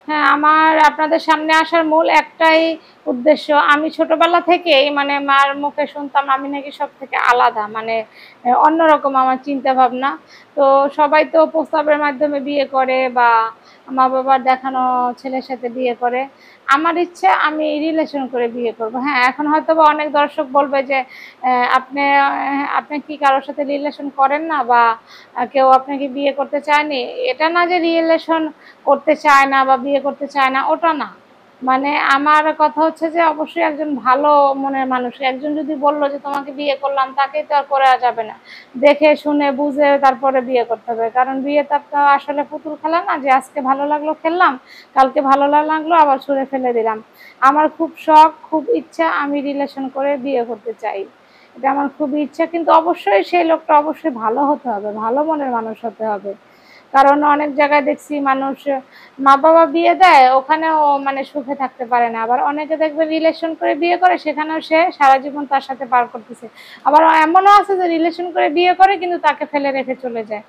হ্যাঁ, আমার আপনাদের সামনে আসার মূল একটাই উদ্দেশ্য। আমি ছোটবেলা থেকেই মানে মার মুখে শুনতাম আমি নাকি সব থেকে আলাদা, মানে অন্যরকম আমার চিন্তা ভাবনা। তো সবাই তো প্রস্তাবের মাধ্যমে বিয়ে করে বা মা বাবার দেখানো ছেলের সাথে বিয়ে করে। আমার ইচ্ছে আমি রিলেশন করে বিয়ে করব। হ্যাঁ, এখন হয়তো বা অনেক দর্শক বলবে যে আপনি কি কারোর সাথে রিলেশন করেন না, বা কেউ আপনাকে বিয়ে করতে চায়নি। এটা না যে রিলেশন করতে চায় না বা বিয়ে করতে চায় না, ওটা না। মানে আমার কথা হচ্ছে যে অবশ্যই একজন ভালো মনের মানুষ, একজন যদি বললো যে তোমাকে বিয়ে করলাম, তাকেই তো আর করা যাবে না। দেখে শুনে বুঝে তারপরে বিয়ে করতে হবে, কারণ বিয়ে তো আসলে পুতুল খেলা না যে আজকে ভালো লাগলো খেললাম, কালকে ভালো লাগলো আবার ছুঁড়ে ফেলে দিলাম। আমার খুব শখ, খুব ইচ্ছা আমি রিলেশন করে বিয়ে করতে চাই। এটা আমার খুবই ইচ্ছা, কিন্তু অবশ্যই সেই লোকটা অবশ্যই ভালো হতে হবে, ভালো মনের মানুষ হতে হবে। কারণ অনেক জায়গায় দেখছি মানুষ মা বাবা বিয়ে দেয়, ওখানেও মানে সুখে থাকতে পারে না। আবার অনেকে দেখবে রিলেশন করে বিয়ে করে, সেখানেও সে সারা জীবন তার সাথে পার করতেছে। আবার এমনও আছে যে রিলেশন করে বিয়ে করে কিন্তু তাকে ফেলে রেখে চলে যায়।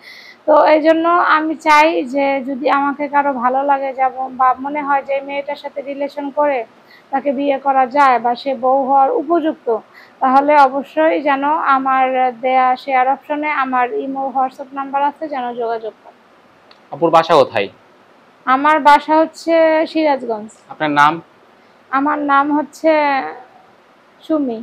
তো এই জন্য আমি চাই যে যদি আমাকে কারো ভালো লাগে যাব বা মনে হয় যে মেয়েটার সাথে রিলেশন করে তাকে বিয়ে করা যায় বা সে বউ হওয়ার উপযুক্ত, তাহলে অবশ্যই যেন আমার দেয়া শেয়ার অপশনে আমার ইমো হোয়াটসঅ্যাপ নাম্বার আছে, যেন যোগাযোগ করে। আপুর বাসা কোথায়? আমার বাসা হচ্ছে সিরাজগঞ্জ। আপনার নাম? আমার নাম হচ্ছে সুমি।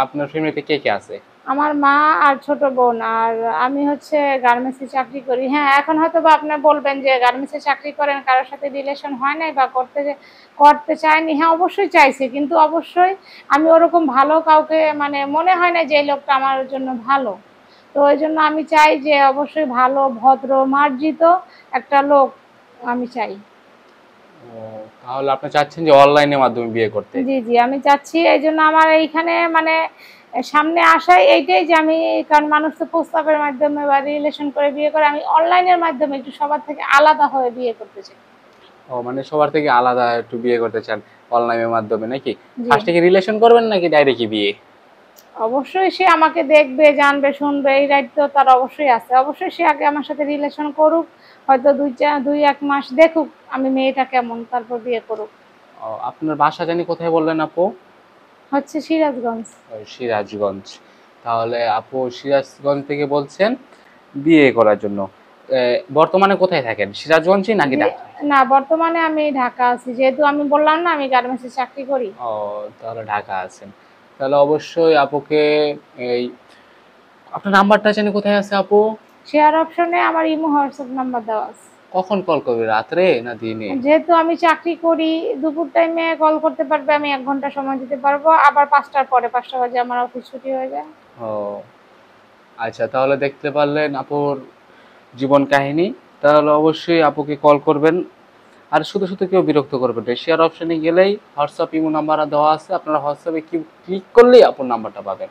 আপনার ফ্যামিলিতে কে কে আছে? আমার মা আর ছোট বোন, আর আমি হচ্ছে গার্মেন্টসে চাকরি করি। হ্যাঁ, এখন হয়তো বা আপনার বলবেন যে গার্মেন্টসে চাকরি করেন, কারোর সাথে রিলেশন হয় নাই বা করতে চায়নি। হ্যাঁ, অবশ্যই চাইছি, কিন্তু অবশ্যই আমি ওরকম ভালো কাউকে মানে মনে হয় না যে এই লোকটা আমার জন্য ভালো। তো ওই জন্য আমি চাই যে অবশ্যই ভালো, ভদ্র, মার্জিত একটা লোক আমি চাই। ও, তাহলে আপনি চাচ্ছেন যে অনলাইনের মাধ্যমে বিয়ে করতে? জি, জি, আমি চাচ্ছি। এইজন্য আমার এইখানে মানে সামনে আসাই এইটাই যে আমি, কারণ মানুষ তো প্রস্তাবের মাধ্যমে বা রিলেশন করে বিয়ে করে, আমি অনলাইনের মাধ্যমে একটু সবার থেকে আলাদা হয়ে বিয়ে করতে চাই। ও, মানে সবার থেকে আলাদা একটু বিয়ে করতে চান অনলাইনের মাধ্যমে নাকি? জি। ফার্স্টে কি রিলেশন করবেন নাকি ডাইরেক্টই বিয়ে? অবশ্যই সে আমাকে দেখবে, জানবে, শুনবে, এই দায়িত্ব তার অবশ্যই আছে। অবশ্যই সে আগে আমার সাথে রিলেশন করুক। হয়তো ২-১ মাস দেখুক আমি মেয়েটা কেমন, তারপর বিয়ে করুক। ও, আপনার বাসা জানি কোথায় বললেন আপু? হচ্ছে সিরাজগঞ্জ। ও, সিরাজগঞ্জ। তাহলে আপু সিরাজগঞ্জ থেকে বলছেন বিয়ে করার জন্য। বর্তমানে কোথায় থাকেন, সিরাজগঞ্জে নাকি জি, ঢাকায়? না, বর্তমানে আমি ঢাকা আছি। যেহেতু আমি বললাম না আমি গার্মেন্টসে চাকরি করি। ও, তাহলে ঢাকা আছেন। তাহলে অবশ্যই আপুকে এই আপনার নাম্বারটা জানি কোথায় আছে আপু? শেয়ার অপশনে আমার ইমো হোয়াটসঅ্যাপ নাম্বার দেওয়া আছে। কখন কল করবে, রাত্রে না দিনে? যেহেতু আমি চাকরি করি, দুপুর টাইমে কল করতে পারবে, আমি ১ ঘন্টা সময় দিতে পারবো। আবার ৫টার পরে, ৫টা বাজে আমার অফিস ছুটি হয়ে যায়। ও, আচ্ছা, তাহলে দেখতে পারলেন আপুর জীবন কাহিনী। তাহলে অবশ্যই আপুকে কল করবেন। আর শুধু শুধু কেউ বিরক্ত করবেন না, শেয়ার অপশনে গেলেই হোয়াটসঅ্যাপ ইমো নাম্বার দেওয়া আছে, আপনারা হোয়াটসঅ্যাপে ক্লিক করলেই আপুর নাম্বারটা পাবেন।